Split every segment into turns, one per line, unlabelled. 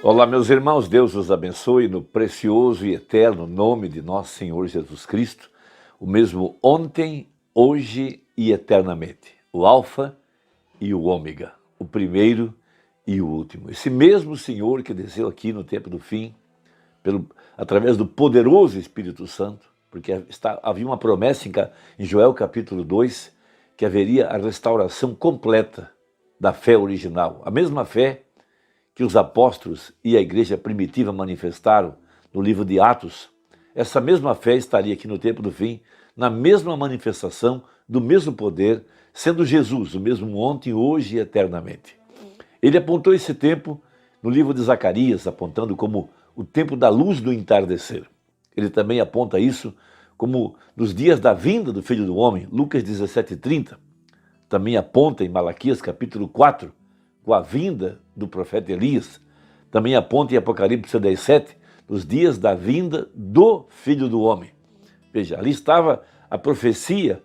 Olá, meus irmãos, Deus os abençoe no precioso e eterno nome de nosso Senhor Jesus Cristo, o mesmo ontem, hoje e eternamente, o Alfa e o Ômega, o primeiro e o último. Esse mesmo Senhor que desceu aqui no tempo do fim, através do poderoso Espírito Santo, porque havia uma promessa em Joel capítulo 2, que haveria a restauração completa da fé original, a mesma fé que os apóstolos e a igreja primitiva manifestaram no livro de Atos. Essa mesma fé estaria aqui no tempo do fim, na mesma manifestação, do mesmo poder, sendo Jesus o mesmo ontem, hoje e eternamente. Ele apontou esse tempo no livro de Zacarias, apontando como o tempo da luz do entardecer. Ele também aponta isso como nos dias da vinda do Filho do Homem, Lucas 17:30. Também aponta em Malaquias capítulo 4, com a vinda do profeta Elias. Também aponta em Apocalipse 10:7, nos dias da vinda do Filho do Homem. Veja, ali estava a profecia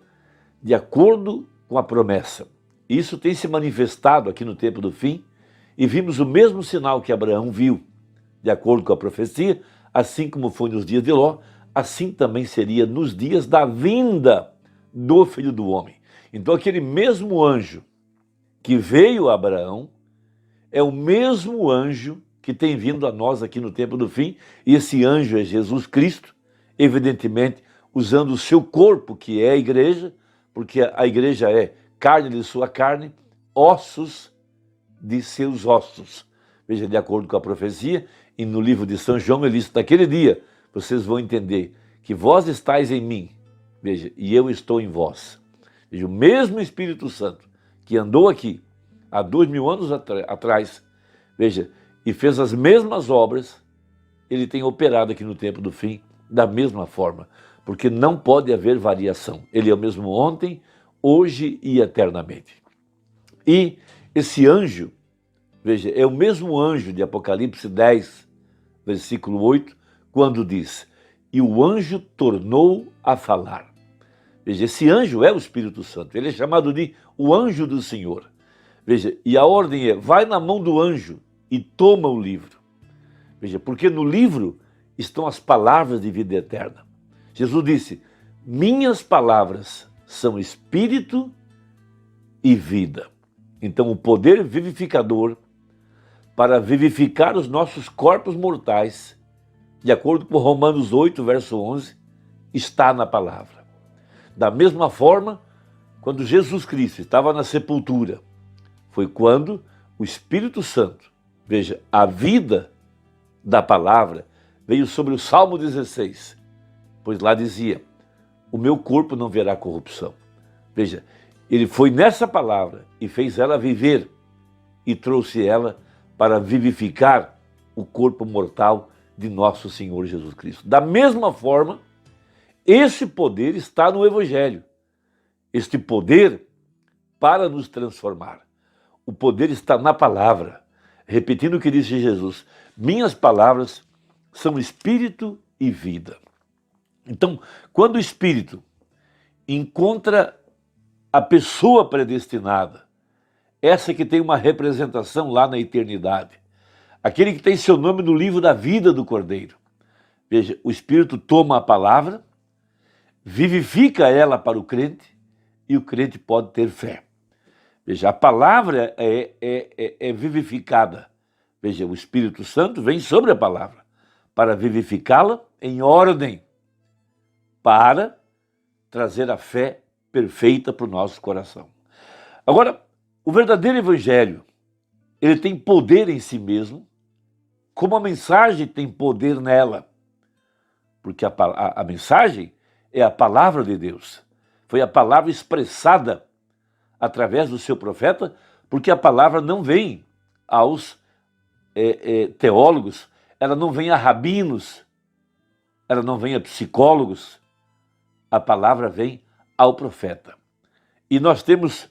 de acordo com a promessa. Isso tem se manifestado aqui no tempo do fim, e vimos o mesmo sinal que Abraão viu, de acordo com a profecia, assim como foi nos dias de Ló, assim também seria nos dias da vinda do Filho do Homem. Então aquele mesmo anjo que veio a Abraão é o mesmo anjo que tem vindo a nós aqui no tempo do fim, e esse anjo é Jesus Cristo, evidentemente usando o seu corpo, que é a igreja, porque a igreja é carne de sua carne, ossos de seus ossos. Veja, de acordo com a profecia, e no livro de São João ele diz, naquele dia vocês vão entender que vós estáis em mim, veja, e eu estou em vós. Veja, o mesmo Espírito Santo que andou aqui há 2000 anos atrás, veja, e fez as mesmas obras, ele tem operado aqui no tempo do fim da mesma forma, porque não pode haver variação. Ele é o mesmo ontem, hoje e eternamente. E esse anjo, veja, é o mesmo anjo de Apocalipse 10, versículo 8, quando diz, e o anjo tornou a falar. Veja, esse anjo é o Espírito Santo, ele é chamado de o anjo do Senhor. Veja, e a ordem é, vai na mão do anjo e toma o livro. Veja, porque no livro estão as palavras de vida eterna. Jesus disse, minhas palavras são espírito e vida. Então o poder vivificador para vivificar os nossos corpos mortais, de acordo com Romanos 8, verso 11, está na palavra. Da mesma forma, quando Jesus Cristo estava na sepultura, foi quando o Espírito Santo, veja, a vida da palavra veio sobre o Salmo 16, pois lá dizia, o meu corpo não verá corrupção. Veja, ele foi nessa palavra e fez ela viver e trouxe ela para vivificar o corpo mortal de nosso Senhor Jesus Cristo. Da mesma forma, esse poder está no Evangelho. Este poder para nos transformar. O poder está na palavra. Repetindo o que disse Jesus, minhas palavras são espírito e vida. Então, quando o espírito encontra a pessoa predestinada, essa que tem uma representação lá na eternidade, aquele que tem seu nome no livro da vida do Cordeiro. Veja, o Espírito toma a palavra, vivifica ela para o crente, e o crente pode ter fé. Veja, a palavra é vivificada. Veja, o Espírito Santo vem sobre a palavra para vivificá-la em ordem, para trazer a fé perfeita para o nosso coração. Agora, o verdadeiro evangelho, ele tem poder em si mesmo, como a mensagem tem poder nela. Porque a mensagem é a palavra de Deus. Foi a palavra expressada através do seu profeta, porque a palavra não vem aos teólogos, ela não vem a rabinos, ela não vem a psicólogos, a palavra vem ao profeta. E nós temos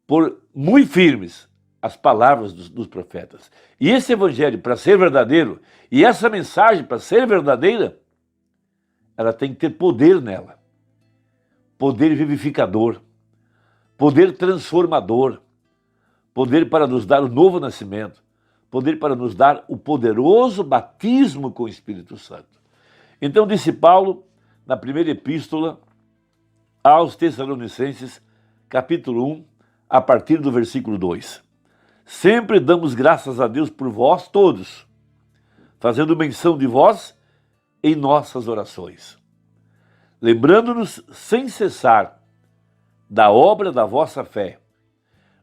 por muito firmes as palavras dos profetas. E esse evangelho, para ser verdadeiro, e essa mensagem, para ser verdadeira, ela tem que ter poder nela. Poder vivificador, poder transformador, poder para nos dar o novo nascimento, poder para nos dar o poderoso batismo com o Espírito Santo. Então disse Paulo, na primeira epístola aos Tessalonicenses, capítulo 1, a partir do versículo 2. Sempre damos graças a Deus por vós todos, fazendo menção de vós em nossas orações, lembrando-nos sem cessar da obra da vossa fé,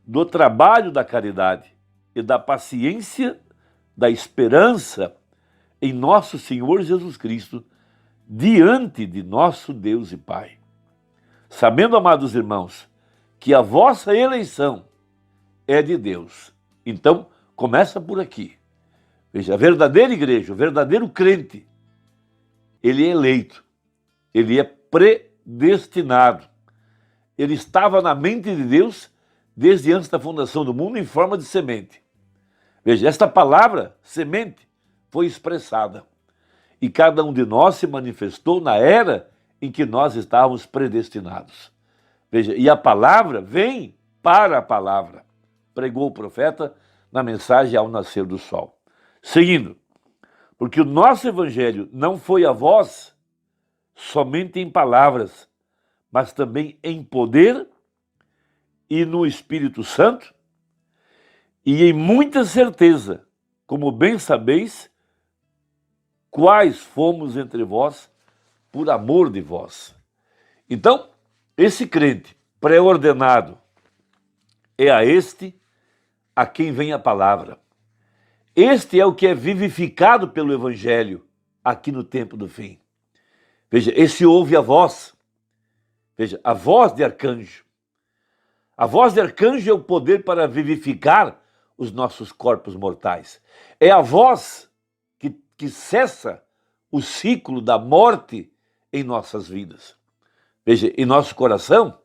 do trabalho da caridade e da paciência, da esperança em nosso Senhor Jesus Cristo, diante de nosso Deus e Pai. Sabendo, amados irmãos, que a vossa eleição é de Deus. Então, começa por aqui. Veja, a verdadeira igreja, o verdadeiro crente, ele é eleito, ele é predestinado. Ele estava na mente de Deus desde antes da fundação do mundo em forma de semente. Veja, esta palavra, semente, foi expressada. E cada um de nós se manifestou na era em que nós estávamos predestinados. Veja, e a palavra vem para a palavra, pregou o profeta na mensagem ao nascer do sol. Seguindo, porque o nosso evangelho não foi a vós somente em palavras, mas também em poder e no Espírito Santo, e em muita certeza, como bem sabeis, quais fomos entre vós por amor de vós. Então, esse crente pré-ordenado é a este a quem vem a palavra. Este é o que é vivificado pelo Evangelho aqui no tempo do fim. Veja, esse ouve a voz. Veja, a voz de arcanjo. A voz de arcanjo é o poder para vivificar os nossos corpos mortais. É a voz que cessa o ciclo da morte em nossas vidas. Veja, em nosso coração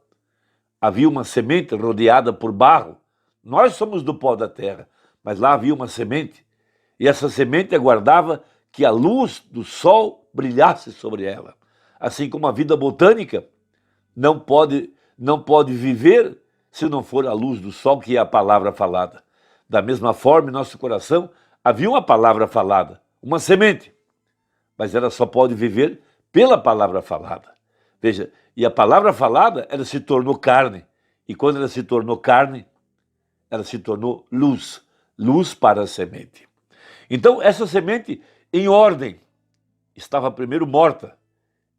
havia uma semente rodeada por barro. Nós somos do pó da terra, mas lá havia uma semente, e essa semente aguardava que a luz do sol brilhasse sobre ela. Assim como a vida botânica não pode viver se não for a luz do sol, que é a palavra falada. Da mesma forma, em nosso coração havia uma palavra falada, uma semente, mas ela só pode viver pela palavra falada. Veja, e a palavra falada, ela se tornou carne, e quando ela se tornou carne, ela se tornou luz, luz para a semente. Então, essa semente, em ordem, estava primeiro morta,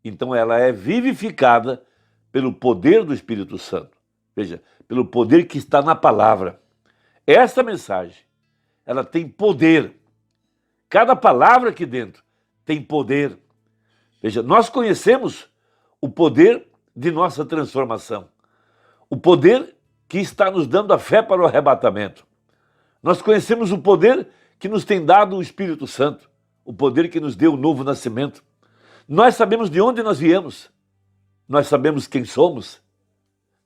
então ela é vivificada pelo poder do Espírito Santo. Veja, pelo poder que está na palavra. Esta mensagem, ela tem poder. Cada palavra aqui dentro tem poder. Veja, nós conhecemos o poder de nossa transformação. O poder que está nos dando a fé para o arrebatamento. Nós conhecemos o poder que nos tem dado o Espírito Santo. O poder que nos deu o novo nascimento. Nós sabemos de onde nós viemos. Nós sabemos quem somos.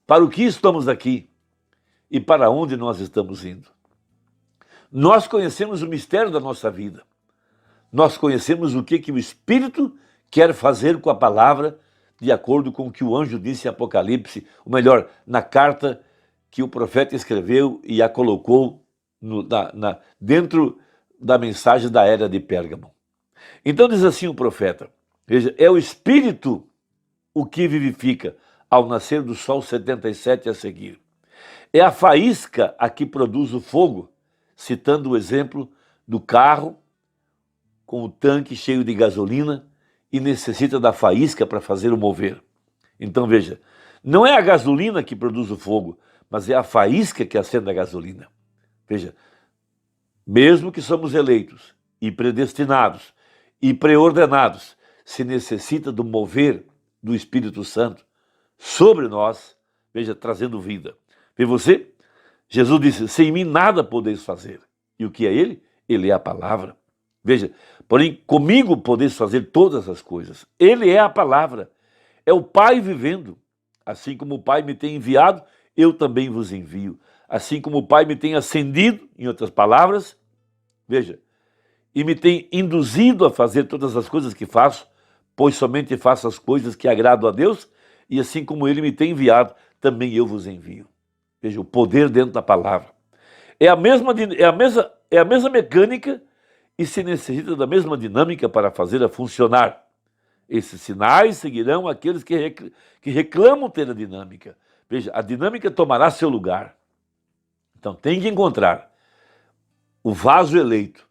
Para o que estamos aqui. E para onde nós estamos indo. Nós conhecemos o mistério da nossa vida. Nós conhecemos o que o Espírito quer fazer com a palavra, de acordo com o que o anjo disse em Apocalipse, ou melhor, na carta que o profeta escreveu e a colocou dentro da mensagem da era de Pérgamo. Então diz assim o profeta, veja, é o Espírito o que vivifica ao nascer do sol 77 a seguir. É a faísca a que produz o fogo, citando o exemplo do carro com o tanque cheio de gasolina e necessita da faísca para fazer o mover. Então veja, não é a gasolina que produz o fogo, mas é a faísca que acende a gasolina. Veja, mesmo que somos eleitos e predestinados e preordenados, se necessita do mover do Espírito Santo sobre nós, veja, trazendo vida. Vê você? Jesus disse, sem mim nada podeis fazer. E o que é ele? Ele é a palavra. Veja, porém, comigo podeis fazer todas as coisas. Ele é a palavra. É o Pai vivendo. Assim como o Pai me tem enviado, eu também vos envio. Assim como o Pai me tem ascendido, em outras palavras, veja, e me tem induzido a fazer todas as coisas que faço, pois somente faço as coisas que agradam a Deus, e assim como ele me tem enviado, também eu vos envio. Veja, o poder dentro da palavra. É é a mesma mecânica e se necessita da mesma dinâmica para fazê-la funcionar. Esses sinais seguirão aqueles que reclamam ter a dinâmica. Veja, a dinâmica tomará seu lugar. Então tem que encontrar o vaso eleito,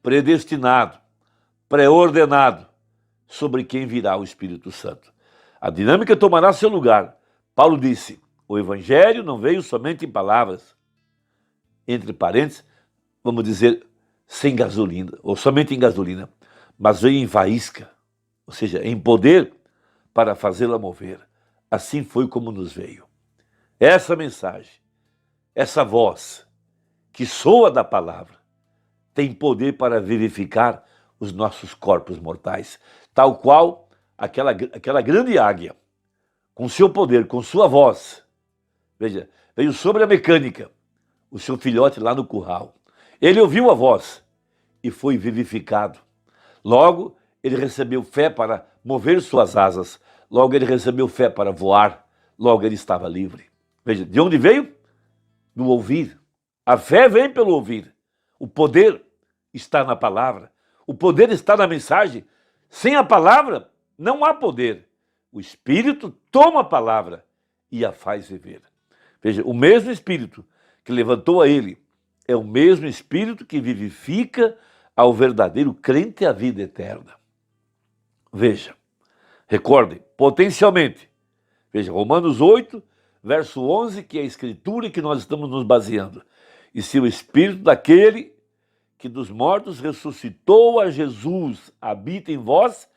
predestinado, pré-ordenado, sobre quem virá o Espírito Santo. A dinâmica tomará seu lugar. Paulo disse, o Evangelho não veio somente em palavras, entre parênteses, vamos dizer, sem gasolina, ou somente em gasolina, mas veio em faísca, ou seja, em poder para fazê-la mover. Assim foi como nos veio. Essa mensagem, essa voz que soa da palavra, tem poder para vivificar os nossos corpos mortais, tal qual aquela grande águia, com seu poder, com sua voz. Veja, veio sobre a mecânica, o seu filhote lá no curral. Ele ouviu a voz e foi vivificado. Logo, ele recebeu fé para mover suas asas. Logo, ele recebeu fé para voar. Logo, ele estava livre. Veja, de onde veio? Do ouvir. A fé vem pelo ouvir. O poder está na palavra. O poder está na mensagem. Sem a palavra, não há poder. O Espírito toma a palavra e a faz viver. Veja, o mesmo Espírito que levantou a ele é o mesmo Espírito que vivifica ao verdadeiro crente a vida eterna. Veja, recordem, potencialmente. Veja, Romanos 8, verso 11, que é a Escritura que nós estamos nos baseando. E se o Espírito daquele que dos mortos ressuscitou a Jesus habita em vós,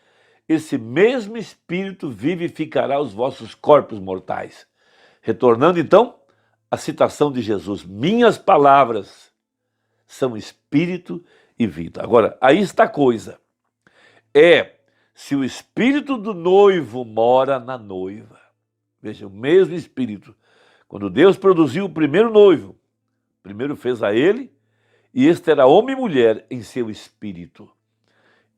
esse mesmo Espírito vivificará os vossos corpos mortais. Retornando então à citação de Jesus, minhas palavras são Espírito e vida. Agora, aí está a coisa. Se o Espírito do noivo mora na noiva. Veja, o mesmo Espírito. Quando Deus produziu o primeiro noivo, primeiro fez a ele, e este era homem e mulher em seu espírito.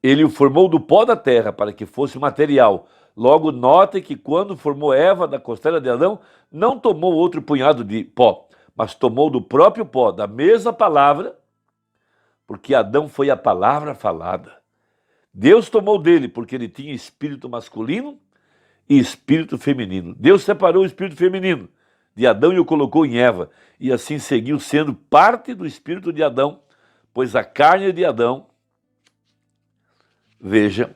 Ele o formou do pó da terra para que fosse material. Logo, note que quando formou Eva da costela de Adão, não tomou outro punhado de pó, mas tomou do próprio pó, da mesma palavra, porque Adão foi a palavra falada. Deus tomou dele, porque ele tinha espírito masculino e espírito feminino. Deus separou o espírito feminino de Adão e o colocou em Eva, e assim seguiu sendo parte do espírito de Adão, pois a carne de Adão, veja,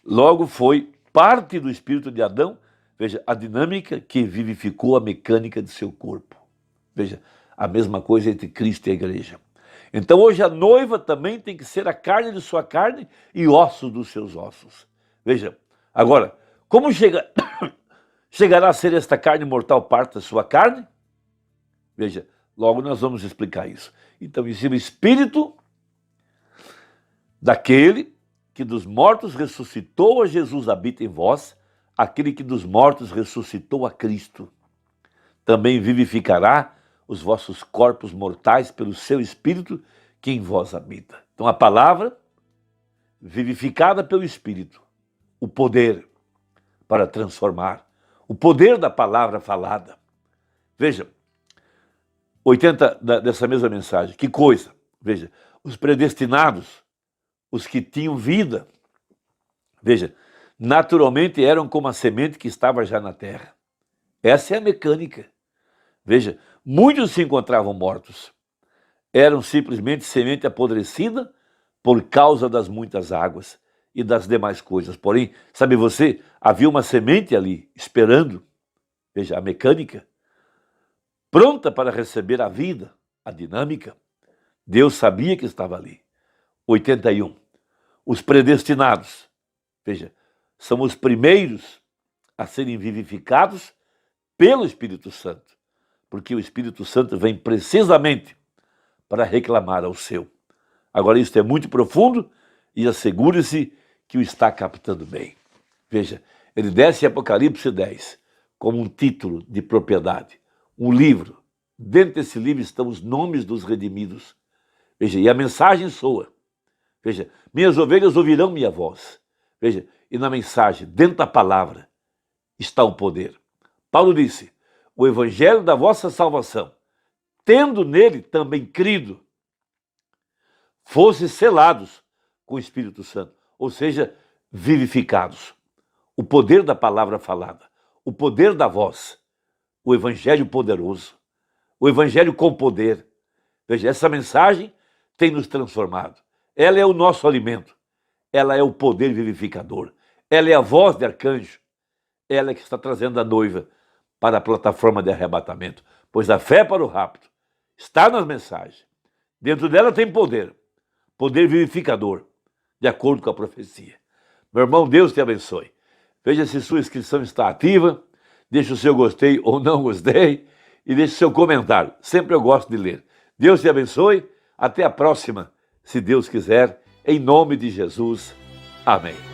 logo foi parte do espírito de Adão, veja, a dinâmica que vivificou a mecânica de seu corpo. Veja, a mesma coisa entre Cristo e a igreja. Então hoje a noiva também tem que ser a carne de sua carne e ossos dos seus ossos. Veja, agora, como chegará a ser esta carne mortal parte da sua carne? Veja, logo nós vamos explicar isso. Então, esse o Espírito daquele que dos mortos ressuscitou a Jesus habita em vós, aquele que dos mortos ressuscitou a Cristo. Também vivificará os vossos corpos mortais pelo seu Espírito que em vós habita. Então a palavra vivificada pelo Espírito, o poder para transformar, o poder da palavra falada. Veja, 80 dessa mesma mensagem, que coisa. Veja, os predestinados, os que tinham vida, veja, naturalmente eram como a semente que estava já na terra. Essa é a mecânica. Veja, muitos se encontravam mortos. Eram simplesmente semente apodrecida por causa das muitas águas e das demais coisas. Porém, sabe você, havia uma semente ali esperando, veja, a mecânica, pronta para receber a vida, a dinâmica. Deus sabia que estava ali. 81. Os predestinados, veja, são os primeiros a serem vivificados pelo Espírito Santo, porque o Espírito Santo vem precisamente para reclamar ao seu. Agora, isso é muito profundo e assegure-se que o está captando bem. Veja, ele desce em Apocalipse 10 como um título de propriedade, um livro. Dentro desse livro estão os nomes dos redimidos. Veja, e a mensagem soa. Veja, minhas ovelhas ouvirão minha voz. Veja, e na mensagem, dentro da palavra, está o poder. Paulo disse, o evangelho da vossa salvação, tendo nele também crido, fossem selados com o Espírito Santo, ou seja, vivificados. O poder da palavra falada, o poder da voz, o evangelho poderoso, o evangelho com poder. Veja, essa mensagem tem nos transformado. Ela é o nosso alimento. Ela é o poder vivificador. Ela é a voz de arcanjo. Ela é que está trazendo a noiva para a plataforma de arrebatamento. Pois a fé para o rapto está nas mensagens. Dentro dela tem poder. Poder vivificador, de acordo com a profecia. Meu irmão, Deus te abençoe. Veja se sua inscrição está ativa. Deixe o seu gostei ou não gostei. E deixe o seu comentário. Sempre eu gosto de ler. Deus te abençoe. Até a próxima, se Deus quiser. Em nome de Jesus. Amém.